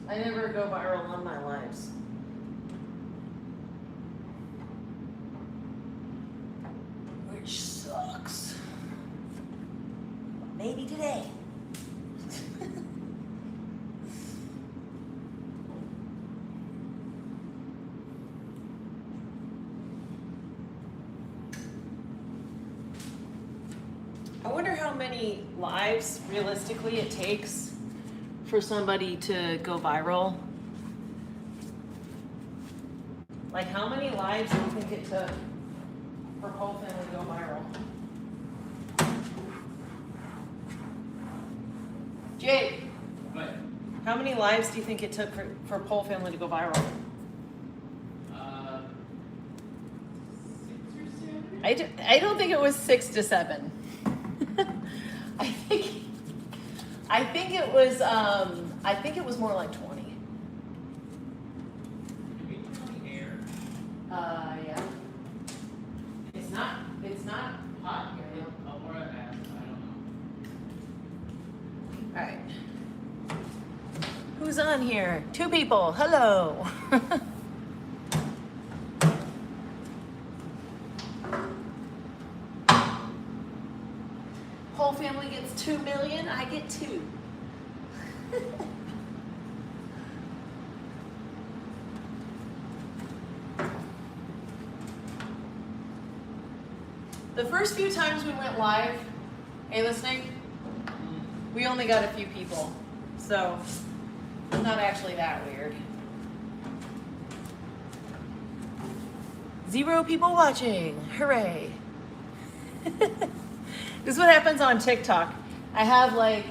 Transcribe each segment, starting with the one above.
I never go viral on my lives. Which sucks. Maybe today. I wonder how many lives realistically it takes for somebody to go viral. Like, how many lives do you think it took for whole family to go viral? Jake, What? how many lives do you think it took for whole family to go viral? 6 or 7? I don't think it was 6 to 7. I think it was more like 20. Did we turn on the air? Yeah. It's not hot here. Laura asked, I don't know. All right. Who's on here? 2 people. Hello. Whole family gets 2 million. I get 2. The first few times we went live, hey, listening, we only got a few people, so it's not actually that weird. 0 people watching, hooray. This is what happens on TikTok. I have like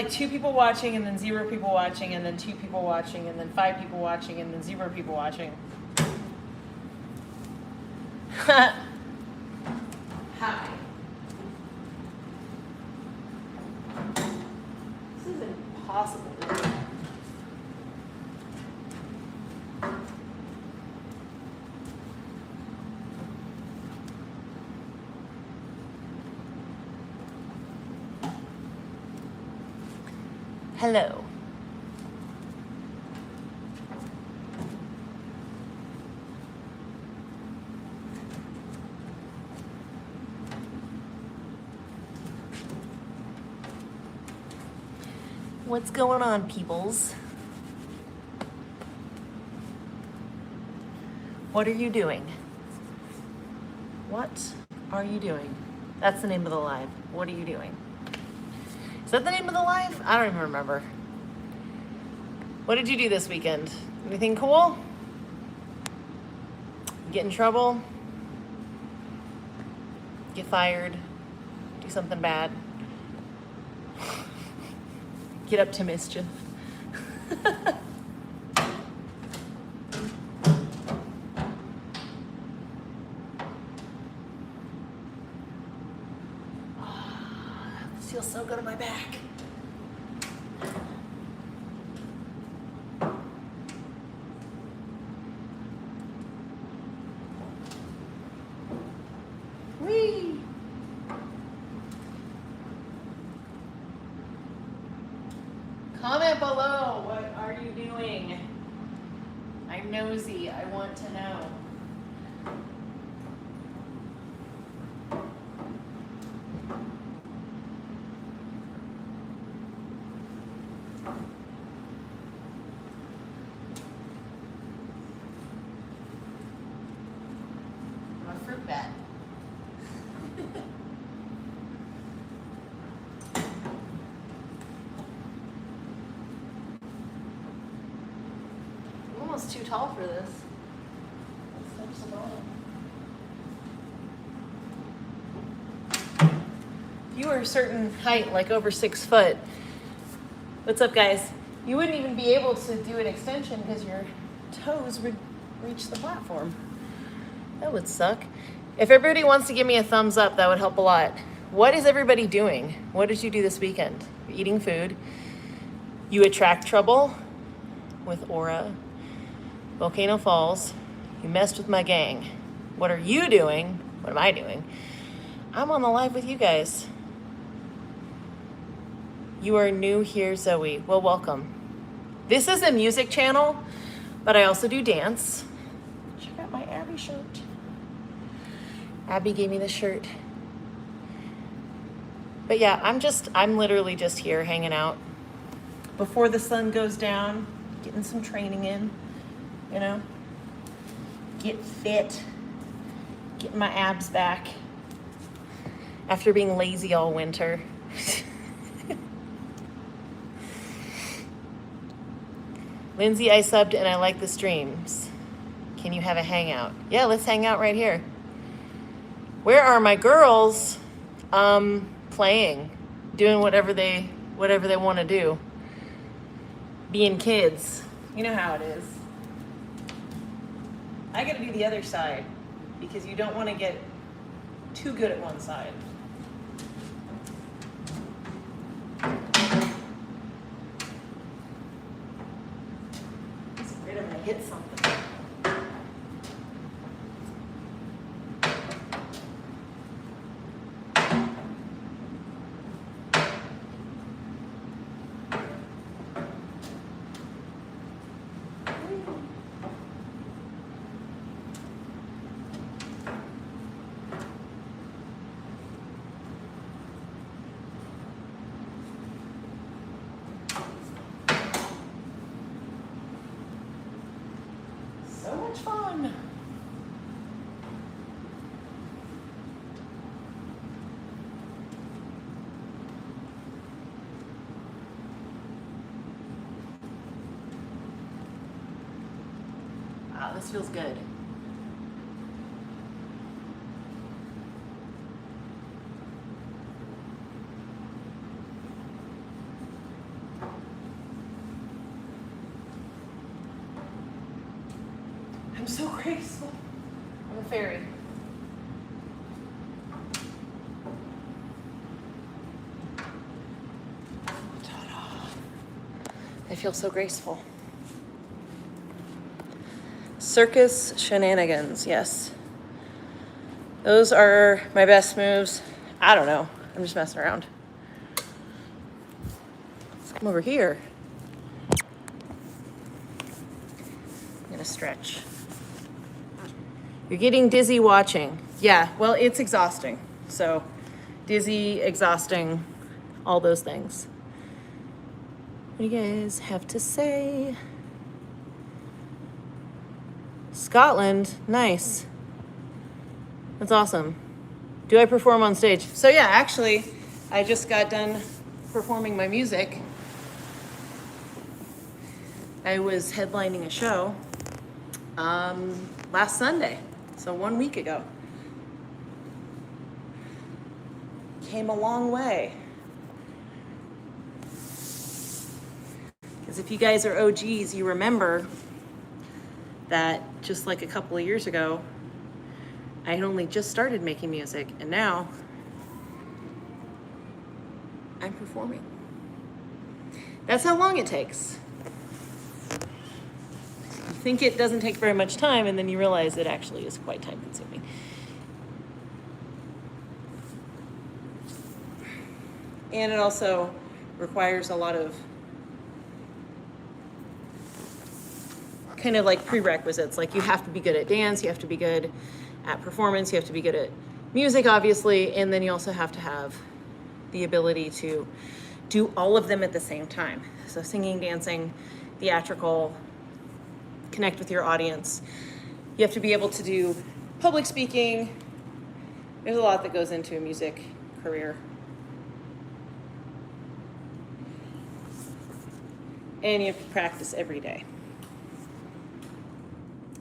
2 people watching, and then 0 people watching, and then 2 people watching, and then 5 people watching, and then 0 people watching. Hi. This is impossible to do. Hello. What's going on, peoples? What are you doing? What are you doing? That's the name of the live. What are you doing? Is that the name of the live? I don't even remember. What did you do this weekend? Anything cool? Get in trouble? Get fired? Do something bad? Get up to mischief? This feels so good on my back. Whee! Comment below, what are you doing? I'm nosy, I want to know. I'm a fruit bat. I'm almost too tall for this. Let's touch the bottom. If you were a certain height, like over 6 foot, what's up, guys? You wouldn't even be able to do an extension because your toes would reach the platform. That would suck. If everybody wants to give me a thumbs up, that would help a lot. What is everybody doing? What did you do this weekend? You're eating food. You attract trouble with Aura. Volcano Falls. You messed with my gang. What are you doing? What am I doing? I'm on the live with you guys. You are new here, Zoe. Well, welcome. This is a music channel, but I also do dance. Check out my Abby shirt. Abby gave me the shirt. But yeah, I'm literally just here hanging out before the sun goes down, getting some training in, you know, get fit, getting my abs back after being lazy all winter. Lindsey, I subbed and I like the streams. Can you have a hangout? Yeah, let's hang out right here. Where are my girls? Playing, doing whatever they want to do. Being kids. You know how it is. I gotta do the other side because you don't want to get too good at one side. I'm afraid I'm gonna hit something. So much fun. Wow, this feels good. I'm so graceful. I'm a fairy. Ta-da. I feel so graceful. Circus shenanigans, yes. Those are my best moves. I don't know. I'm just messing around. Let's come over here. I'm gonna stretch. You're getting dizzy watching. Yeah, well, it's exhausting. So, dizzy, exhausting, all those things. What do you guys have to say? Scotland, nice. That's awesome. Do I perform on stage? So yeah, actually, I just got done performing my music. I was headlining a show last Sunday, so 1 week ago. Came a long way. Because if you guys are OGs, you remember that just like a couple of years ago, I had only just started making music, and now I'm performing. That's how long it takes. You think it doesn't take very much time, and then you realize it actually is quite time consuming. And it also requires a lot of kind of like prerequisites. Like you have to be good at dance, you have to be good at performance, you have to be good at music, obviously, and then you also have to have the ability to do all of them at the same time. So singing, dancing, theatrical, connect with your audience. You have to be able to do public speaking. There's a lot that goes into a music career. And you have to practice every day.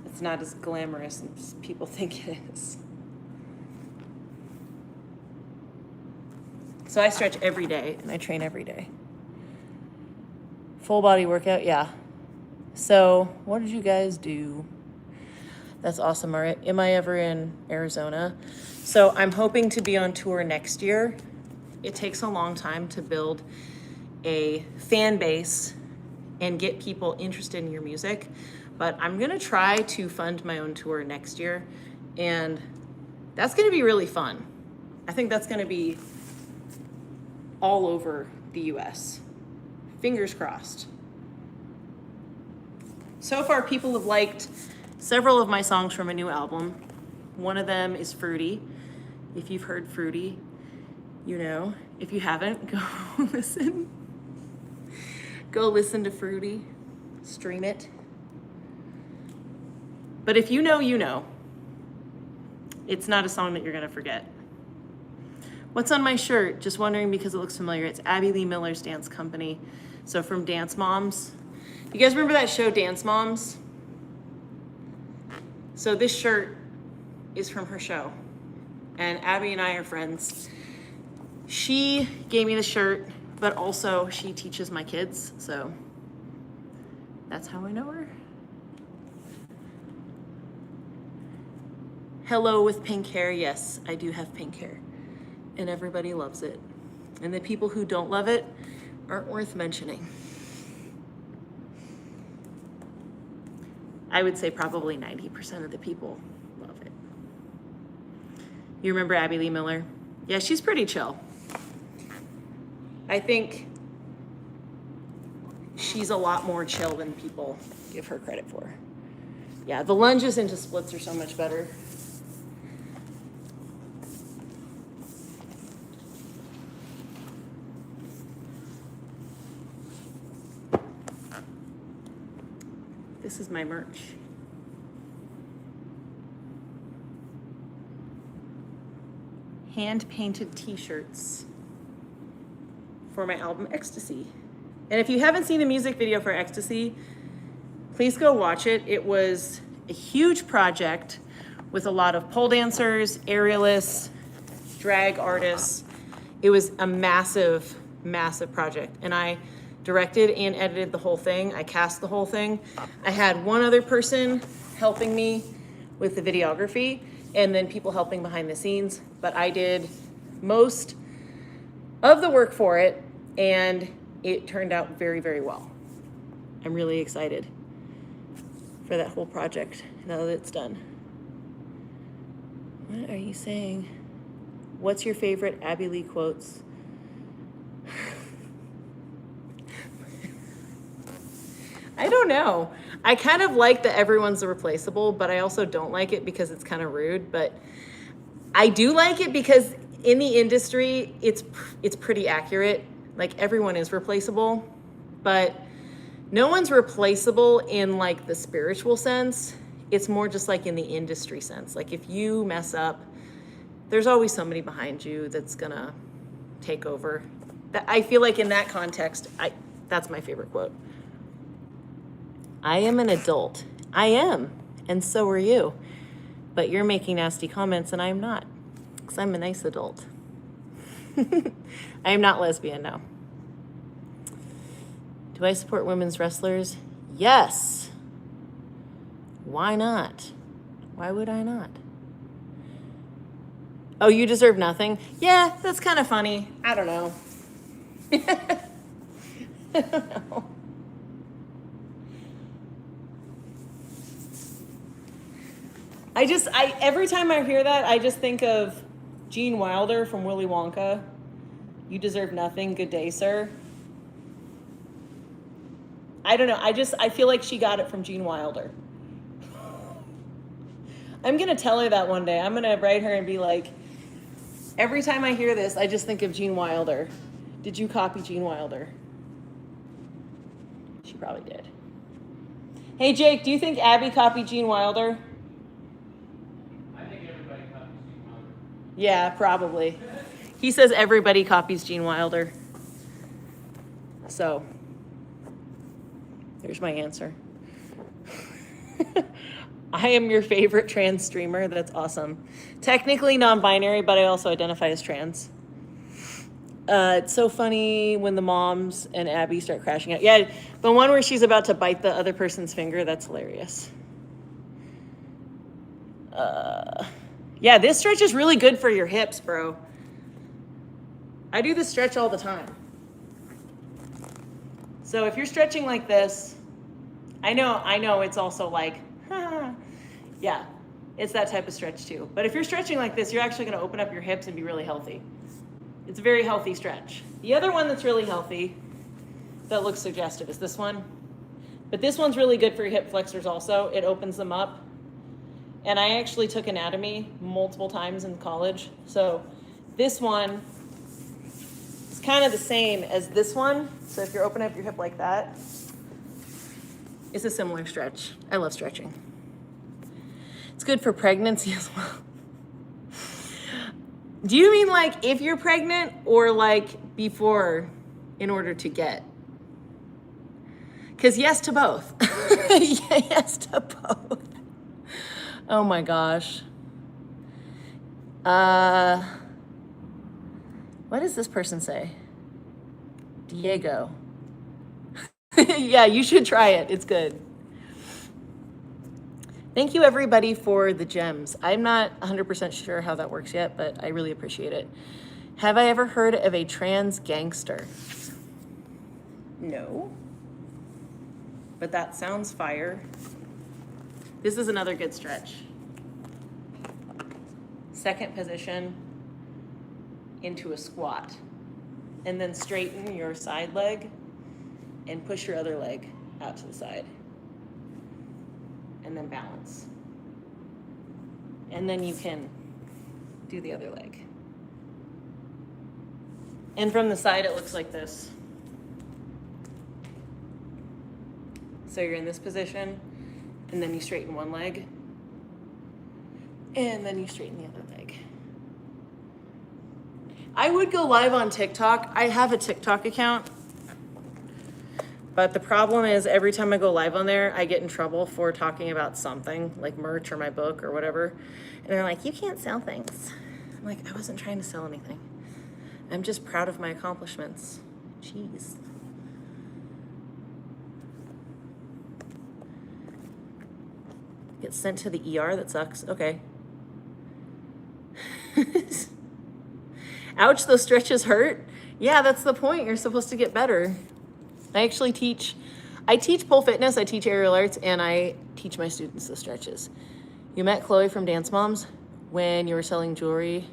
It's not as glamorous as people think it is. So I stretch every day and I train every day. Full body workout, yeah. So what did you guys do? That's awesome. All right. Am I ever in Arizona? So I'm hoping to be on tour next year. It takes a long time to build a fan base and get people interested in your music. But I'm gonna try to fund my own tour next year, and that's gonna be really fun. I think that's gonna be all over the US. Fingers crossed. So far, people have liked several of my songs from a new album. One of them is Fruity. If you've heard Fruity, you know. If you haven't, go listen. Go listen to Fruity. Stream it. But if you know, you know. It's not a song that you're gonna forget. What's on my shirt? Just wondering because it looks familiar. It's Abby Lee Miller's dance company. So from Dance Moms. You guys remember that show, Dance Moms? So this shirt is from her show. And Abby and I are friends. She gave me the shirt, but also she teaches my kids. So that's how I know her. Hello with pink hair. Yes, I do have pink hair. And everybody loves it. And the people who don't love it aren't worth mentioning. I would say probably 90% of the people love it. You remember Abby Lee Miller? Yeah, she's pretty chill. I think she's a lot more chill than people give her credit for. Yeah, the lunges into splits are so much better. This is my merch. Hand-painted t-shirts for my album Ecstasy. And if you haven't seen the music video for Ecstasy, please go watch it. It was a huge project with a lot of pole dancers, aerialists, drag artists. It was a massive, massive project. And I directed and edited the whole thing. I cast the whole thing. I had one other person helping me with the videography and then people helping behind the scenes, but I did most of the work for it and it turned out very, very well. I'm really excited for that whole project now that it's done. What are you saying? What's your favorite Abby Lee quotes? I don't know. I kind of like that everyone's irreplaceable, but I also don't like it because it's kind of rude. But I do like it because in the industry, it's pretty accurate. Like everyone is replaceable, but no one's replaceable in like the spiritual sense. It's more just like in the industry sense. Like if you mess up, there's always somebody behind you that's gonna take over. I feel like in that context, that's my favorite quote. I am an adult. I am, and so are you. But you're making nasty comments and I'm not, because I'm a nice adult. I am not lesbian, no. Do I support women's wrestlers? Yes. Why not? Why would I not? Oh, you deserve nothing? Yeah, that's kind of funny. I don't know. I don't know. Every time I hear that, I just think of Gene Wilder from Willy Wonka. You deserve nothing. Good day, sir. I don't know. I feel like she got it from Gene Wilder. I'm going to tell her that one day. I'm going to write her and be like, every time I hear this, I just think of Gene Wilder. Did you copy Gene Wilder? She probably did. Hey, Jake, do you think Abby copied Gene Wilder? Yeah, probably. He says everybody copies Gene Wilder. So, there's my answer. I am your favorite trans streamer. That's awesome. Technically non-binary, but I also identify as trans. It's so funny when the moms and Abby start crashing out. Yeah, the one where she's about to bite the other person's finger, that's hilarious. Yeah, this stretch is really good for your hips, bro. I do this stretch all the time. So if you're stretching like this, I know it's also like, yeah, it's that type of stretch too. But if you're stretching like this, you're actually gonna open up your hips and be really healthy. It's a very healthy stretch. The other one that's really healthy that looks suggestive is this one. But this one's really good for your hip flexors also. It opens them up. And I actually took anatomy multiple times in college. So this one is kind of the same as this one. So if you're opening up your hip like that, it's a similar stretch. I love stretching. It's good for pregnancy as well. Do you mean like if you're pregnant or like before in order to get? Because yes to both. Yes to both. Oh my gosh. What does this person say? Diego. Yeah, you should try it. It's good. Thank you everybody for the gems. I'm not 100% sure how that works yet, but I really appreciate it. Have I ever heard of a trans gangster? No. But that sounds fire. This is another good stretch. Second position into a squat. And then straighten your side leg and push your other leg out to the side. And then balance. And then you can do the other leg. And from the side, it looks like this. So you're in this position, and then you straighten one leg, and then you straighten the other leg. I would go live on TikTok. I have a TikTok account. But the problem is every time I go live on there, I get in trouble for talking about something like merch or my book or whatever. And they're like, you can't sell things. I'm like, I wasn't trying to sell anything. I'm just proud of my accomplishments. Jeez. Get sent to the ER? That sucks. Okay. Ouch, those stretches hurt. Yeah, that's the point. You're supposed to get better. I actually teach pole fitness, I teach aerial arts, and I teach my students the stretches. You met Chloe from Dance Moms when you were selling jewelry,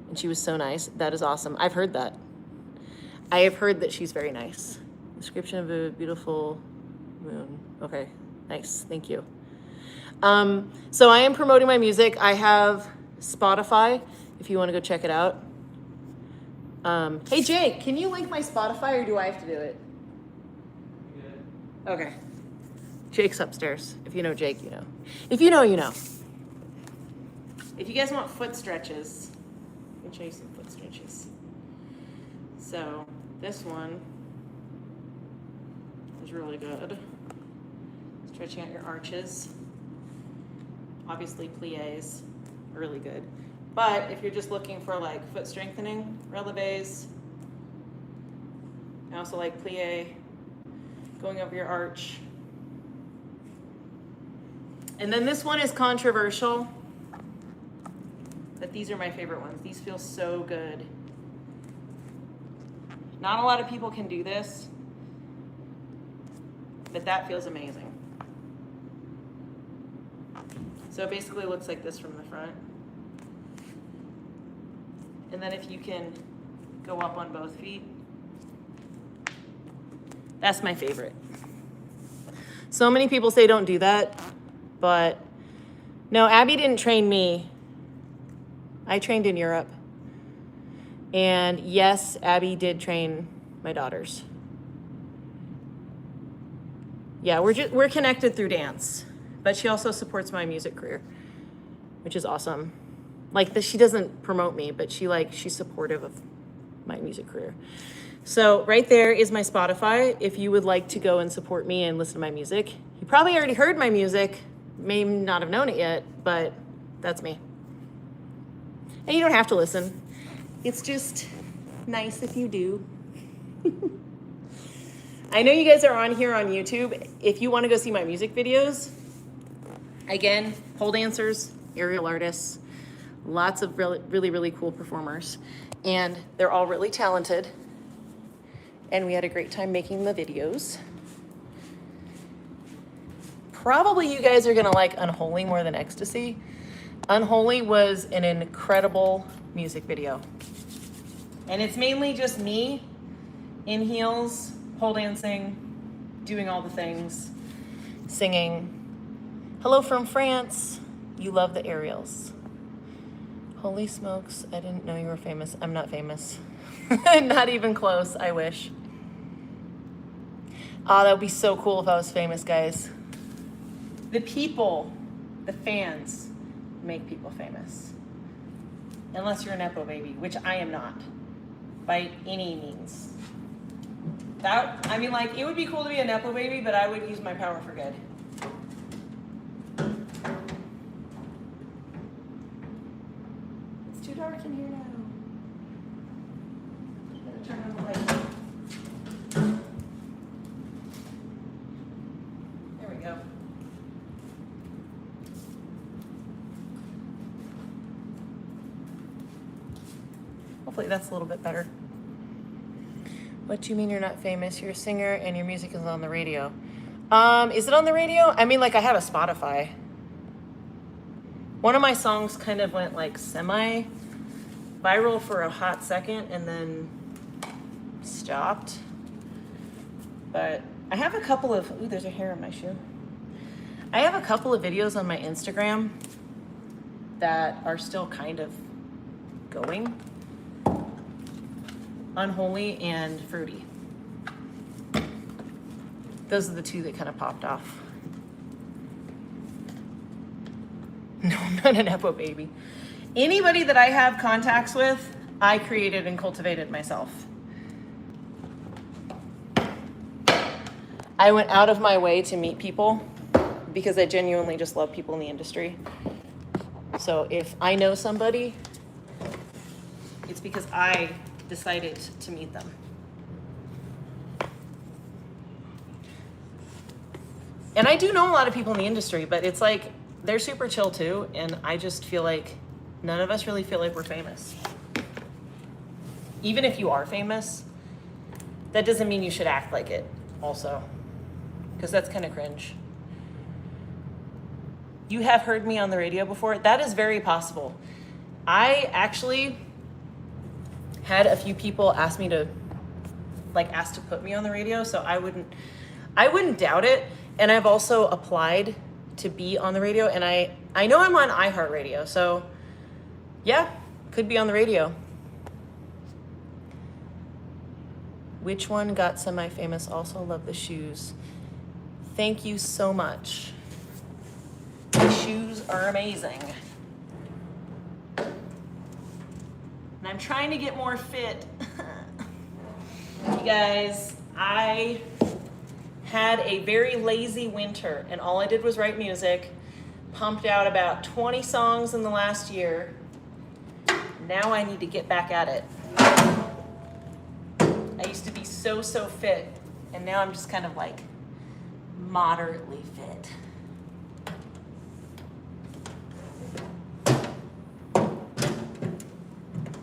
and she was so nice. That is awesome. I've heard that. I have heard that she's very nice. Description of a beautiful moon. Okay, nice, thank you. So I am promoting my music. I have Spotify, if you wanna go check it out. Hey Jake, can you link my Spotify or do I have to do it? Good. Okay. Jake's upstairs. If you know Jake, you know. If you know, you know. If you guys want foot stretches, I can show you some foot stretches. So this one is really good. Stretching out your arches. Obviously plies are really good. But if you're just looking for like foot strengthening, relevés, I also like plie, going over your arch. And then this one is controversial, but these are my favorite ones. These feel so good. Not a lot of people can do this, but that feels amazing. So it basically looks like this from the front. And then if you can go up on both feet, that's my favorite. So many people say don't do that, but no, Abby didn't train me. I trained in Europe. And yes, Abby did train my daughters. Yeah, we're connected through dance, but she also supports my music career, which is awesome. Like she doesn't promote me, but she's supportive of my music career. So right there is my Spotify. If you would like to go and support me and listen to my music, you probably already heard my music, may not have known it yet, but that's me. And you don't have to listen. It's just nice if you do. I know you guys are on here on YouTube. If you want to go see my music videos, again, pole dancers, aerial artists, lots of really cool performers, and they're all really talented, and we had a great time making the videos. Probably you guys are gonna like Unholy more than Ecstasy. Unholy was an incredible music video. And it's mainly just me in heels, pole dancing, doing all the things, singing. Hello from France. You love the aerials. Holy smokes, I didn't know you were famous. I'm not famous. Not even close, I wish. Ah, that would be so cool if I was famous, guys. The people, the fans, make people famous. Unless you're a Nepo baby, which I am not, by any means. I mean, like, it would be cool to be a Nepo baby, but I would use my power for good. It's too dark in here now. I'm gonna turn on the light. There we go. Hopefully that's a little bit better. What do you mean you're not famous? You're a singer and your music is on the radio. Is it on the radio? I mean, like, I have a Spotify. One of my songs kind of went like semi-viral for a hot second and then stopped. But I have a couple of, ooh, there's a hair on my shoe. I have a couple of videos on my Instagram that are still kind of going. Unholy and Fruity. Those are the two that kind of popped off. No, I'm not an Nepo baby. Anybody that I have contacts with, I created and cultivated myself. I went out of my way to meet people because I genuinely just love people in the industry. So if I know somebody, it's because I decided to meet them. And I do know a lot of people in the industry, but it's like, they're super chill too, and I just feel like none of us really feel like we're famous. Even if you are famous, that doesn't mean you should act like it also, because that's kind of cringe. You have heard me on the radio before? That is very possible. I actually had a few people ask me to, like, ask to put me on the radio, so I wouldn't doubt it. And I've also applied to be on the radio, and I know I'm on iHeartRadio, so yeah, could be on the radio. Which one got semi-famous? Also love the shoes. Thank you so much. The shoes are amazing. And I'm trying to get more fit. You guys, I had a very lazy winter, and all I did was write music. Pumped out about 20 songs in the last year. Now I need to get back at it. I used to be so fit, and now I'm just kind of like moderately fit.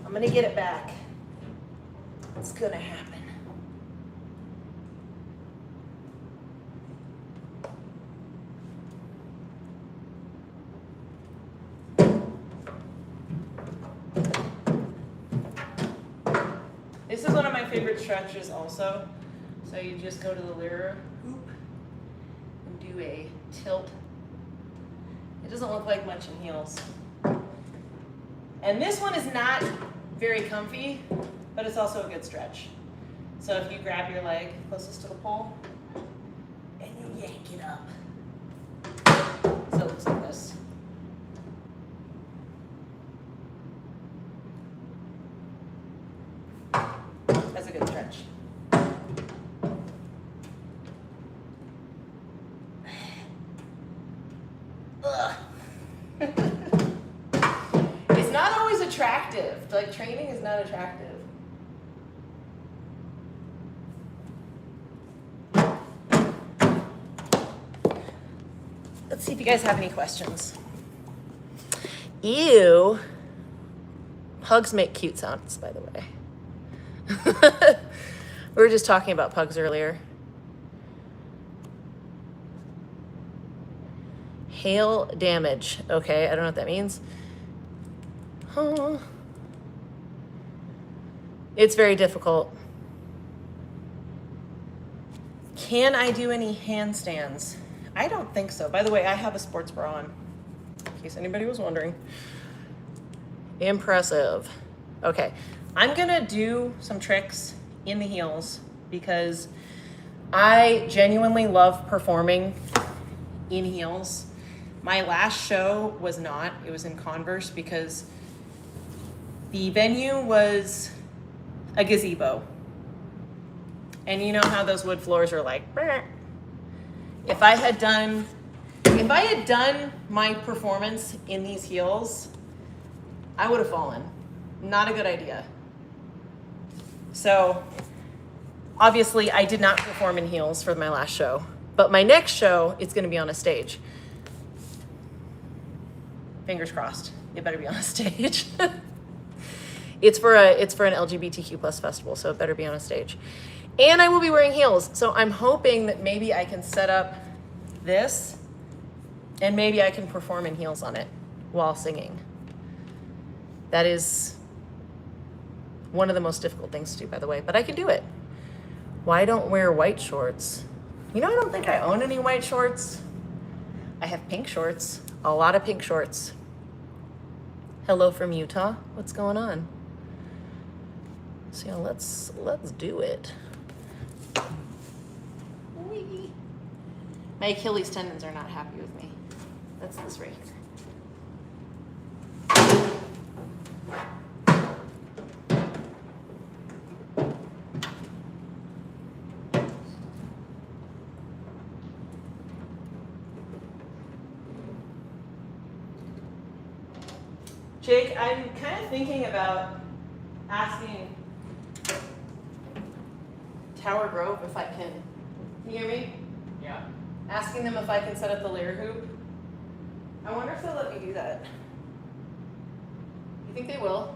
I'm gonna get it back. It's gonna happen. This is one of my favorite stretches also. So you just go to the lyra hoop and do a tilt. It doesn't look like much in heels. And this one is not very comfy, but it's also a good stretch. So if you grab your leg closest to the pole and you yank it up. So it looks like this. That's a good stretch. Ugh. It's not always attractive. Like, training is not attractive. Let's see if you guys have any questions. Ew. Pugs make cute sounds, by the way. We were just talking about pugs earlier. Hail damage. Okay, I don't know what that means. Huh. It's very difficult. Can I do any handstands? I don't think so. By the way, I have a sports bra on, in case anybody was wondering. Impressive. Okay, I'm gonna do some tricks in the heels because I genuinely love performing in heels. My last show was not, it was in Converse because the venue was a gazebo. And you know how those wood floors are like, "Brr." If I had done my performance in these heels, I would have fallen. Not a good idea. So obviously I did not perform in heels for my last show, but my next show, it's gonna be on a stage. Fingers crossed, it better be on a stage. It's for an LGBTQ plus festival, so it better be on a stage. And I will be wearing heels, so I'm hoping that maybe I can set up this and maybe I can perform in heels on it while singing. That is one of the most difficult things to do, by the way, but I can do it. Why don't wear white shorts? You know, I don't think I own any white shorts. I have pink shorts, a lot of pink shorts. Hello from Utah, what's going on? So yeah, let's do it. Whee. My Achilles tendons are not happy with me. That's this right here. Jake, I'm kind of thinking about asking Tower Grove if I can you hear me? Yeah. Asking them if I can set up the layer hoop. I wonder if they'll let me do that. You think they will?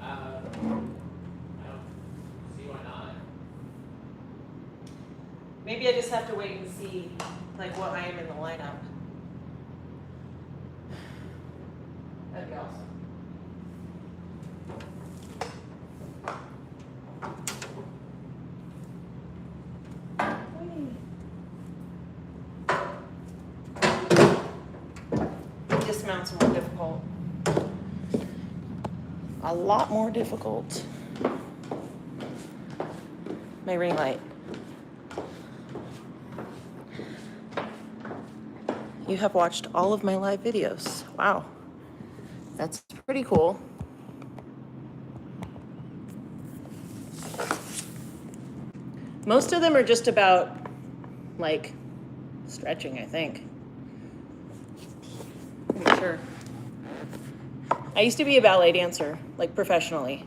I don't see why not. Maybe I just have to wait and see like what I am in the lineup. That'd be awesome. Dismount's more difficult. A lot more difficult. My ring light. You have watched all of my live videos. Wow. That's pretty cool. Most of them are just about like stretching, I think. I'm not sure. I used to be a ballet dancer, like professionally.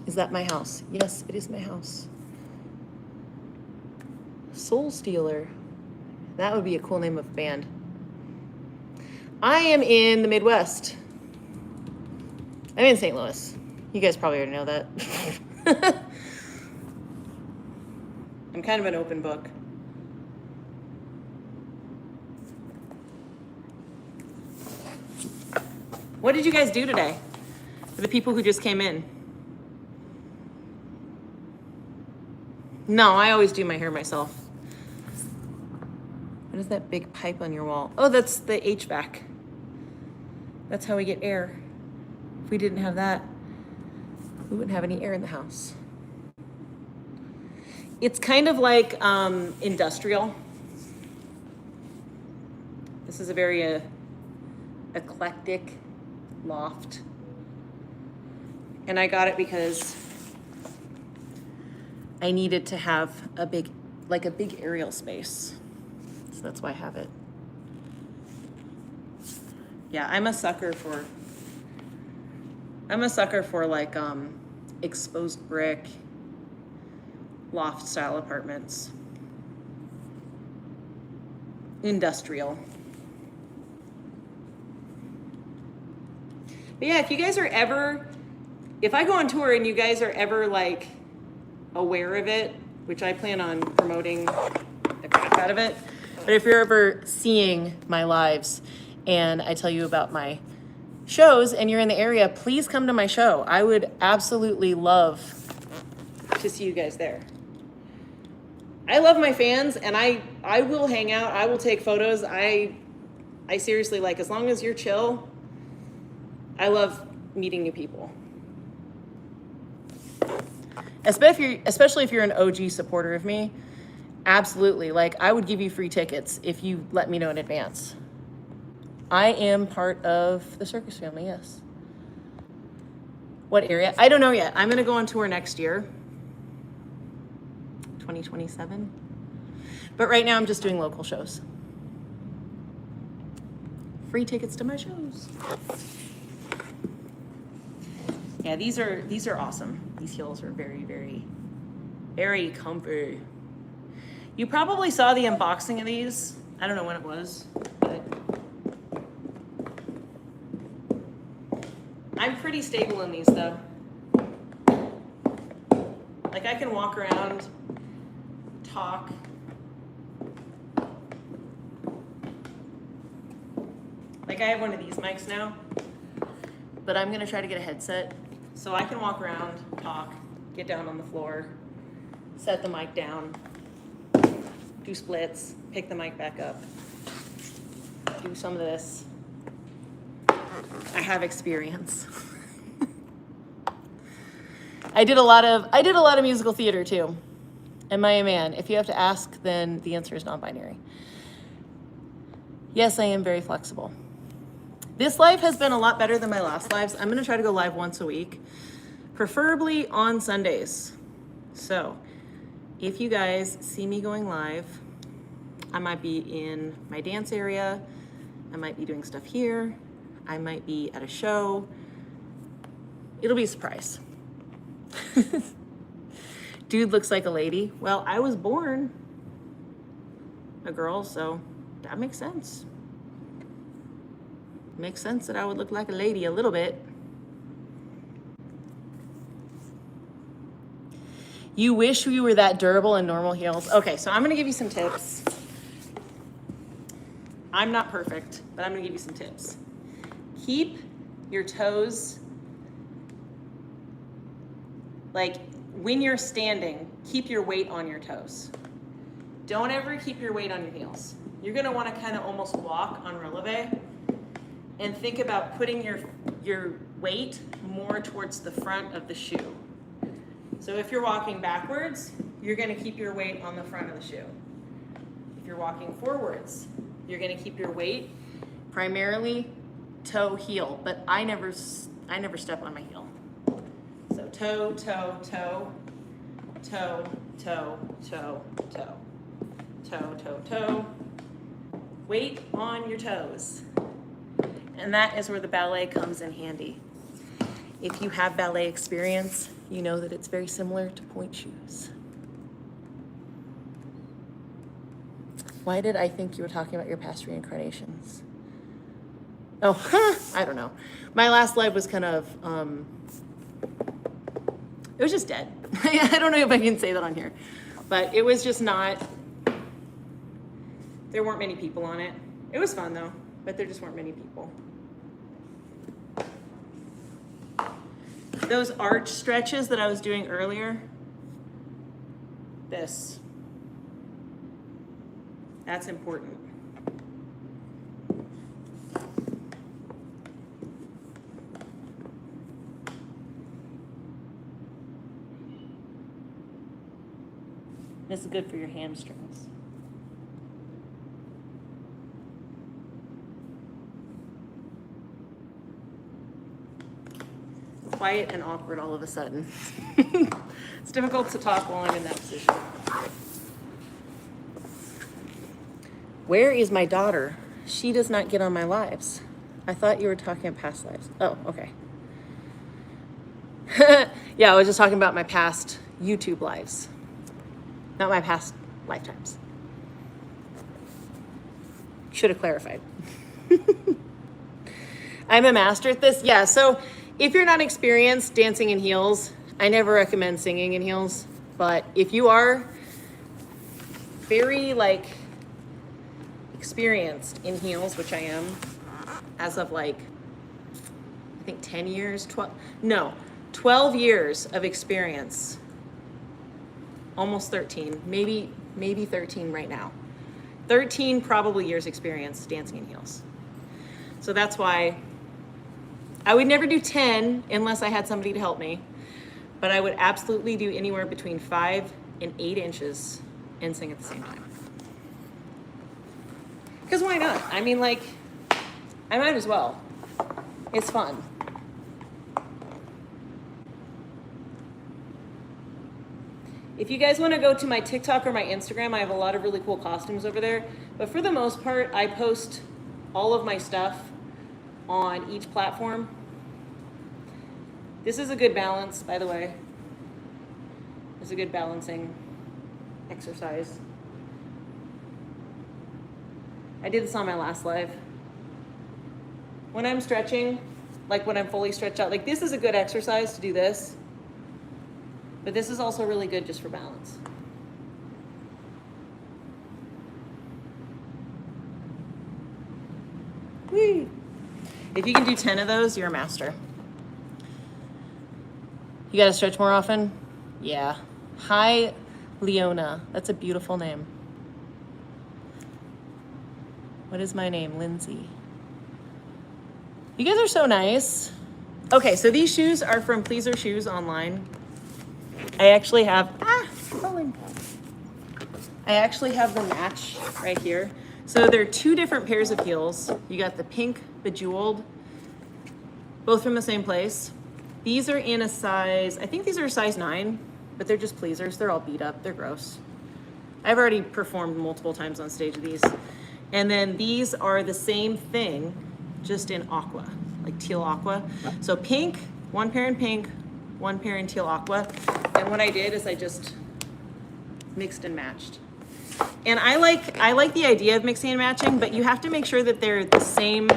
Is that my house? Yes, it is my house. Soul Stealer. That would be a cool name of a band. I am in the Midwest. I'm in St. Louis. You guys probably already know that. I'm kind of an open book. What did you guys do today? For the people who just came in. No, I always do my hair myself. What is that big pipe on your wall? Oh, that's the HVAC. That's how we get air. If we didn't have that, we wouldn't have any air in the house. It's kind of like industrial. This is a very eclectic loft. And I got it because I needed to have a big aerial space. So that's why I have it. Yeah, I'm a sucker for like exposed brick loft style apartments. Industrial. But yeah, if you guys are ever, if I go on tour and you guys are ever like aware of it, which I plan on promoting a kick out of it. But if you're ever seeing my lives and I tell you about my shows and you're in the area, please come to my show. I would absolutely love to see you guys there. I love my fans, and I will hang out. I will take photos. I seriously, like, as long as you're chill, I love meeting new people. Especially if you're an OG supporter of me, absolutely. Like, I would give you free tickets if you let me know in advance. I am part of the circus family, yes. What area? I don't know yet. I'm going to go on tour next year, 2027. But right now I'm just doing local shows. Free tickets to my shows. Yeah, these are awesome. These heels are very, very, very comfy. You probably saw the unboxing of these. I don't know when it was, but I'm pretty stable in these though. Like, I can walk around, talk. Like, I have one of these mics now, but I'm gonna try to get a headset so I can walk around, talk, get down on the floor, set the mic down, do splits, pick the mic back up, do some of this. I have experience. I did a lot of musical theater too. Am I a man? If you have to ask, then the answer is non-binary. Yes, I am very flexible. This live has been a lot better than my last lives. I'm gonna try to go live once a week, preferably on Sundays. So if you guys see me going live, I might be in my dance area. I might be doing stuff here. I might be at a show. It'll be a surprise. Dude looks like a lady. Well, I was born a girl, so that makes sense. Makes sense that I would look like a lady a little bit. You wish you were that durable in normal heels. Okay, so I'm gonna give you some tips. I'm not perfect, but I'm gonna give you some tips. Keep your toes, like when you're standing, keep your weight on your toes. Don't ever keep your weight on your heels. You're gonna wanna kind of almost walk on releve and think about putting your weight more towards the front of the shoe. So if you're walking backwards, you're gonna keep your weight on the front of the shoe. If you're walking forwards, you're gonna keep your weight primarily toe, heel, but I never step on my heel. So toe, toe, toe, toe, toe, toe, toe, toe, toe, toe. Weight on your toes. And that is where the ballet comes in handy. If you have ballet experience, you know that it's very similar to point shoes. Why did I think you were talking about your past reincarnations? Oh, I don't know. My last life was kind of, it was just dead. I don't know if I can say that on here, but it was just not, there weren't many people on it. It was fun though, but there just weren't many people. Those arch stretches that I was doing earlier, that's important. This is good for your hamstrings. Quiet and awkward all of a sudden. It's difficult to talk while I'm in that position. Where is my daughter? She does not get on my lives. I thought you were talking about past lives. Oh, okay. Yeah, I was just talking about my past YouTube lives, not my past lifetimes. Should have clarified. I'm a master at this. Yeah, so if you're not experienced dancing in heels, I never recommend singing in heels. But if you are, very like experienced in heels, which I am as of like, I think 10 years, 12 years of experience, almost 13, maybe 13 right now. 13 probably years experience dancing in heels. So that's why I would never do 10 unless I had somebody to help me, but I would absolutely do anywhere between 5 and 8 inches and sing at the same time. Because why not? I mean, like, I might as well. It's fun. If you guys want to go to my TikTok or my Instagram, I have a lot of really cool costumes over there. But for the most part, I post all of my stuff on each platform. This is a good balance, by the way. It's a good balancing exercise. I did this on my last live. When I'm stretching, like when I'm fully stretched out, like this is a good exercise to do this. But this is also really good just for balance. Whee! If you can do 10 of those, you're a master. You gotta stretch more often? Yeah. Hi, Leona. That's a beautiful name. What is my name? Lindsey. You guys are so nice. Okay, so these shoes are from Pleaser Shoes online. I actually have, I actually have the match right here. So there are 2 different pairs of heels. You got the pink bejeweled, both from the same place. These are in a size, I think these are a size 9, but they're just pleasers. They're all beat up, they're gross. I've already performed multiple times on stage with these. And then these are the same thing, just in aqua, like teal aqua. So pink, 1 pair in pink, 1 pair in teal aqua. And what I did is I just mixed and matched. And I like the idea of mixing and matching, but you have to make sure that they're the same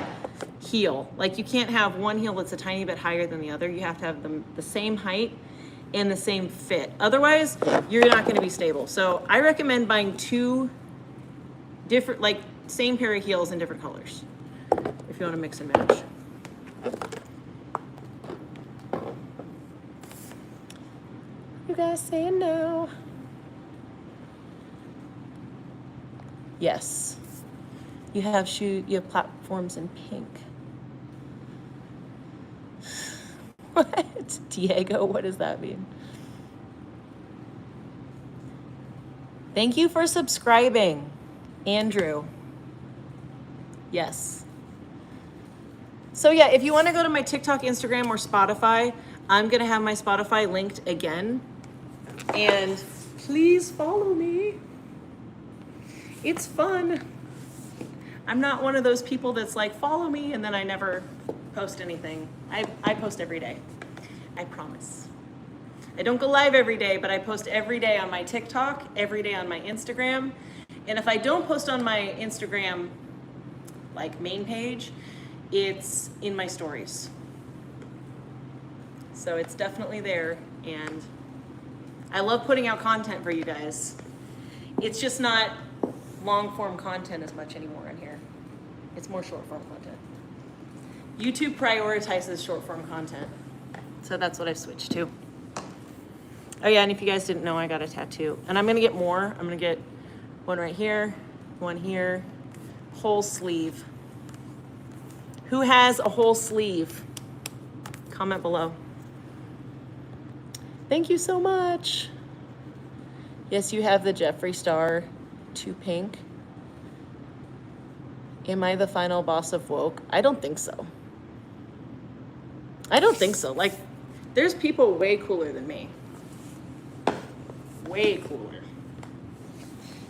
heel. Like you can't have one heel that's a tiny bit higher than the other. You have to have them the same height and the same fit. Otherwise, you're not gonna be stable. So I recommend buying 2 different, like same pair of heels in different colors if you wanna mix and match. You guys saying no? Yes. You have platforms in pink. What? Diego, what does that mean? Thank you for subscribing, Andrew. Yes. So yeah, if you want to go to my TikTok, Instagram, or Spotify, I'm going to have my Spotify linked again. And please follow me. It's fun. I'm not one of those people that's like, follow me, and then I never post anything. I post every day. I promise. I don't go live every day, but I post every day on my TikTok, every day on my Instagram. And if I don't post on my Instagram, like main page, it's in my stories. So it's definitely there, and I love putting out content for you guys. It's just not long form content as much anymore in here. It's more short form content. YouTube prioritizes short form content. So that's what I've switched to. Oh yeah, and if you guys didn't know, I got a tattoo. And I'm gonna get more. I'm gonna get one right here, one here, whole sleeve. Who has a whole sleeve? Comment below. Thank you so much. Yes, you have the Jeffree Star 2 pink. Am I the final boss of woke? I don't think so. I don't think so. Like, there's people way cooler than me. Way cooler.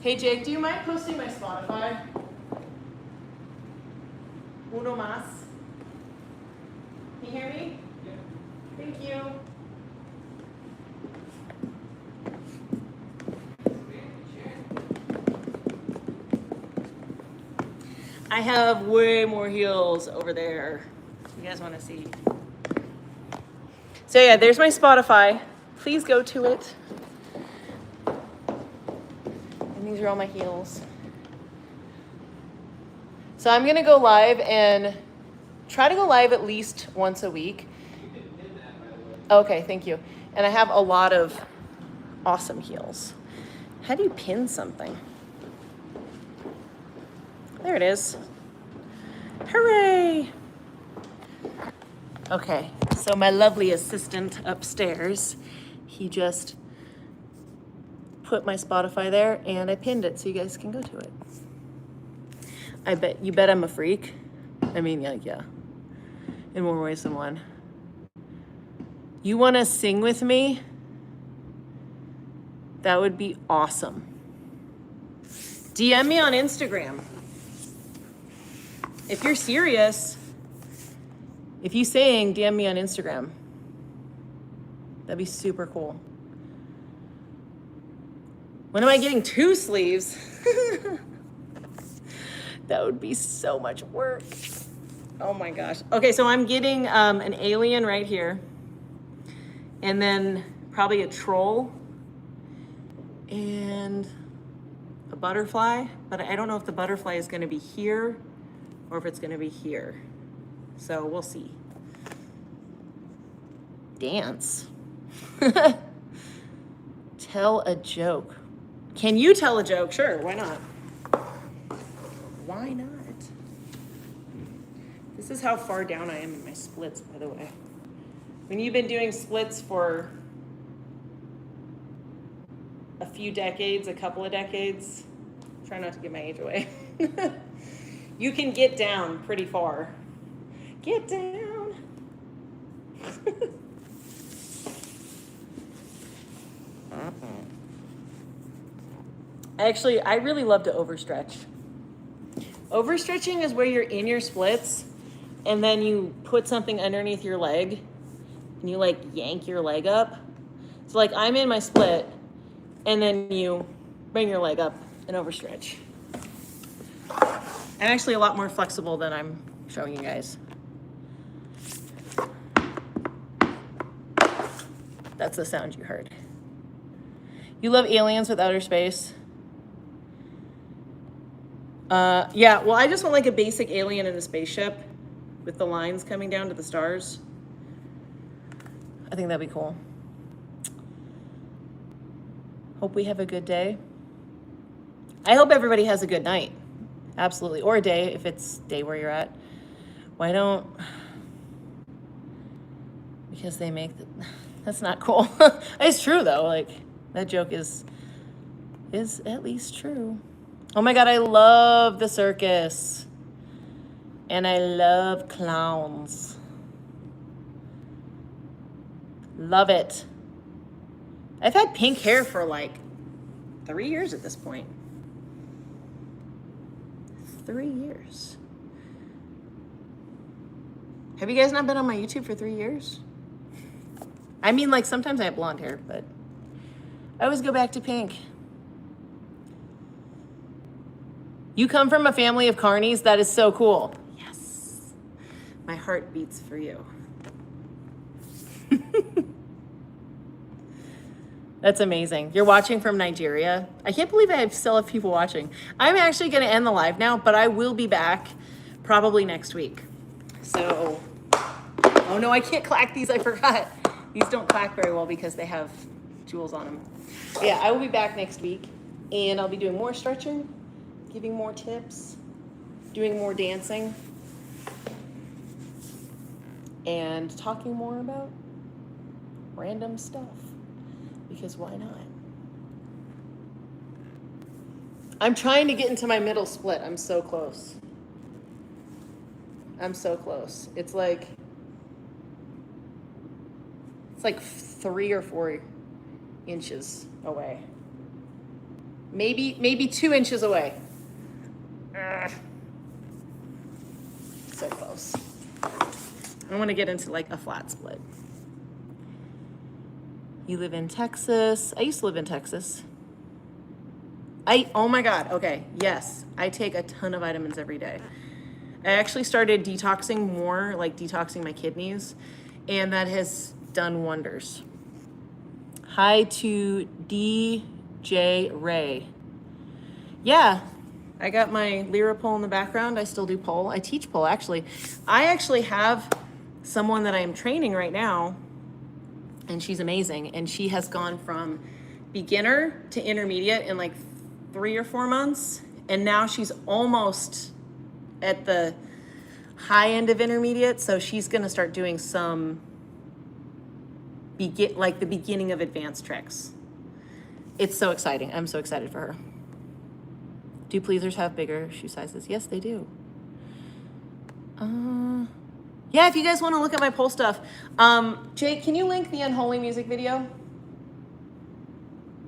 Hey Jake, do you mind posting my Spotify? Uno más. Can you hear me? Yeah. Thank you. I have way more heels over there. You guys want to see? So yeah, there's my Spotify. Please go to it. And These are all my heels. So I'm gonna go live and try to go live at least once a week. You can pin that, by the way. Okay, thank you. And I have a lot of awesome heels. How do you pin something? There it is. Hooray! Okay, so my lovely assistant upstairs, he just put my Spotify there and I pinned it so you guys can go to it. You bet I'm a freak. I mean, yeah, in more ways than one. You want to sing with me? That would be awesome. DM me on Instagram. If you're serious, if you sing, DM me on Instagram. That'd be super cool. When am I getting 2 sleeves? That would be so much work. Oh my gosh. Okay, so I'm getting an alien right here. And then probably a troll. And a butterfly. But I don't know if the butterfly is going to be here or if it's going to be here. So we'll see. Dance. Tell a joke. Can you tell a joke? Sure, why not? Why not? This is how far down I am in my splits, by the way. When you've been doing splits for a few decades, a couple of decades, try not to give my age away. You can get down pretty far. Get down. Actually, I really love to overstretch. Overstretching is where you're in your splits and then you put something underneath your leg and you like yank your leg up. So like I'm in my split and then you bring your leg up and overstretch. I'm actually a lot more flexible than I'm showing you guys. That's the sound you heard. You love aliens with outer space? Yeah, well, I just want like a basic alien in a spaceship with the lines coming down to the stars. I think that'd be cool. Hope we have a good day. I hope everybody has a good night. Absolutely. Or a day, if it's day where you're at. Why don't... Because they make... That's not cool. It's true, though. Like, that joke is at least true. Oh my God, I love the circus. And I love clowns. Love it. I've had pink hair for like 3 years at this point. 3 years. Have you guys not been on my YouTube for 3 years? I mean, like sometimes I have blonde hair, but I always go back to pink. You come from a family of carnies? That is so cool. Yes. My heart beats for you. That's amazing. You're watching from Nigeria. I can't believe I still have people watching. I'm actually going to end the live now, but I will be back probably next week. So, oh no, I can't clack these. I forgot. These don't clack very well because they have jewels on them. But yeah, I will be back next week and I'll be doing more stretching, giving more tips, doing more dancing, and talking more about random stuff. Because why not? I'm trying to get into my middle split. I'm so close. I'm so close. It's like 3 or 4 inches away. Maybe 2 inches away. So close. I want to get into like a flat split. You live in Texas. I used to live in Texas. Oh my God. Okay. Yes. I take a ton of vitamins every day. I actually started detoxing more, like detoxing my kidneys, and that has done wonders. Hi to DJ Ray. Yeah, I got my Lyra pole in the background. I still do pole. I teach pole, actually. I actually have someone that I am training right now, and she's amazing. And she has gone from beginner to intermediate in like 3 or 4 months. And now she's almost at the high end of intermediate. So she's going to start doing some like the beginning of advanced tricks. It's so exciting. I'm so excited for her. Do pleasers have bigger shoe sizes? Yes, they do. Yeah, if you guys want to look at my pole stuff. Jake, can you link the Unholy music video?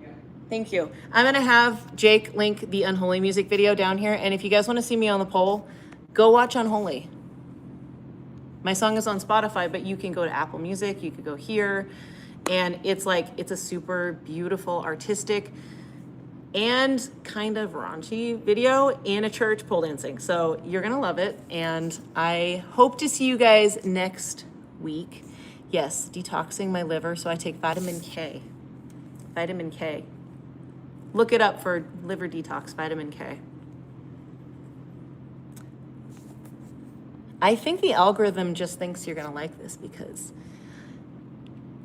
Yeah. Thank you. I'm going to have Jake link the Unholy music video down here. And if you guys want to see me on the pole, go watch Unholy. My song is on Spotify, but you can go to Apple Music. You could go here. And it's a super beautiful, artistic, and kind of raunchy video in a church pole dancing. So you're gonna love it. And I hope to see you guys next week. Yes, detoxing my liver. So I take vitamin K. Vitamin K. Look it up for liver detox, vitamin K. I think the algorithm just thinks you're gonna like this because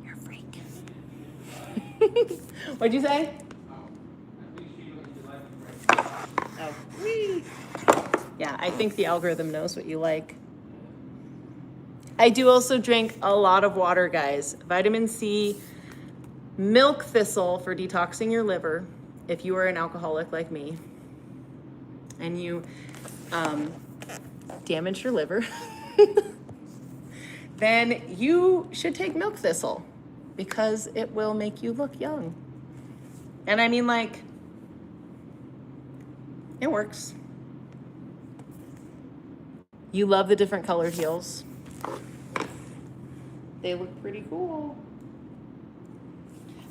you're a freak. What'd you say? Oh, wee. Yeah, I think the algorithm knows what you like. I do also drink a lot of water, guys. Vitamin C, milk thistle for detoxing your liver if you are an alcoholic like me and you damage your liver, then you should take milk thistle because it will make you look young. And I mean, like, it works. You love the different colored heels. They look pretty cool.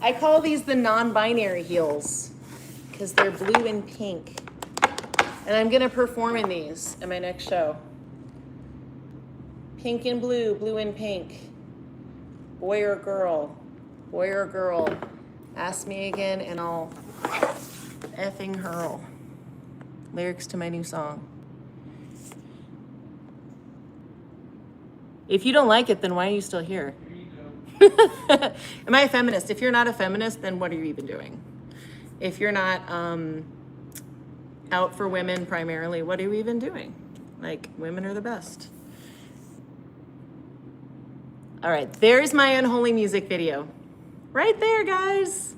I call these the non-binary heels because they're blue and pink. And I'm gonna perform in these in my next show. Pink and blue, blue and pink. Boy or girl, boy or girl. Ask me again and I'll effing hurl. Lyrics to my new song. If you don't like it, then why are you still here? Am I a feminist? If you're not a feminist, then what are you even doing? If you're not out for women primarily, what are you even doing? Like, women are the best. All right, there's my Unholy music video. Right there, guys.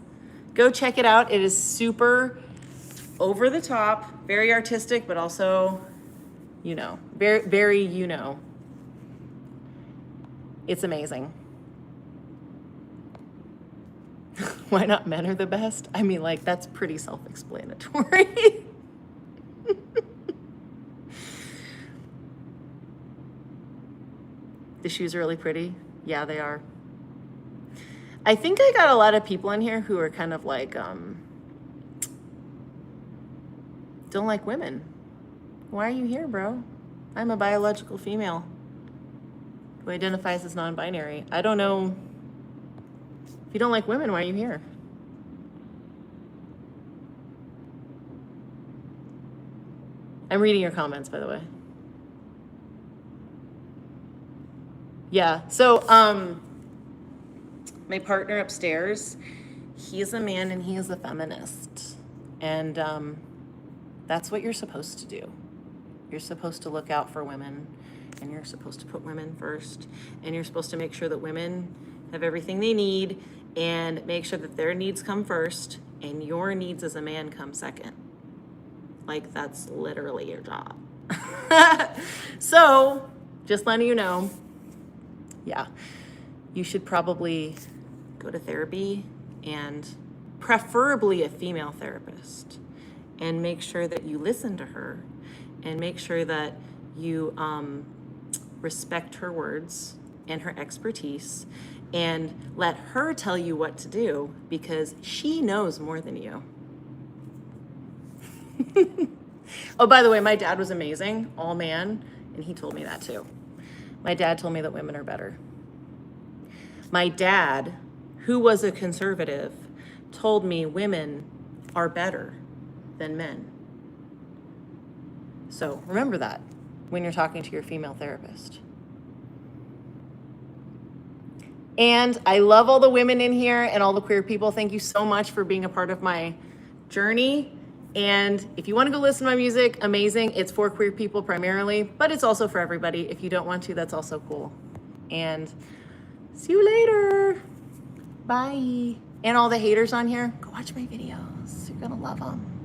Go check it out. It is super over the top, very artistic, but also, you know, very, you know. It's amazing. Why not men are the best? I mean, like, that's pretty self-explanatory. The shoes are really pretty. Yeah, they are. I think I got a lot of people in here who are kind of like, don't like women. Why are you here, bro? I'm a biological female who identifies as non-binary. I don't know. If you don't like women, why are you here? I'm reading your comments, by the way. Yeah, so my partner upstairs, he's a man and he is a feminist. And that's what you're supposed to do. You're supposed to look out for women, and you're supposed to put women first, and you're supposed to make sure that women have everything they need and make sure that their needs come first and your needs as a man come second. Like, that's literally your job. So, just letting you know, yeah, you should probably go to therapy, and preferably a female therapist, and make sure that you listen to her and make sure that you respect her words and her expertise and let her tell you what to do because she knows more than you. Oh, by the way, my dad was amazing, all man, and he told me that too. My dad told me that women are better. My dad, who was a conservative, told me women are better than men. So remember that when you're talking to your female therapist. And I love all the women in here and all the queer people. Thank you so much for being a part of my journey. And if you want to go listen to my music, amazing. It's for queer people primarily, but it's also for everybody. If you don't want to, that's also cool. And see you later. Bye. And all the haters on here, go watch my videos. You're gonna love them.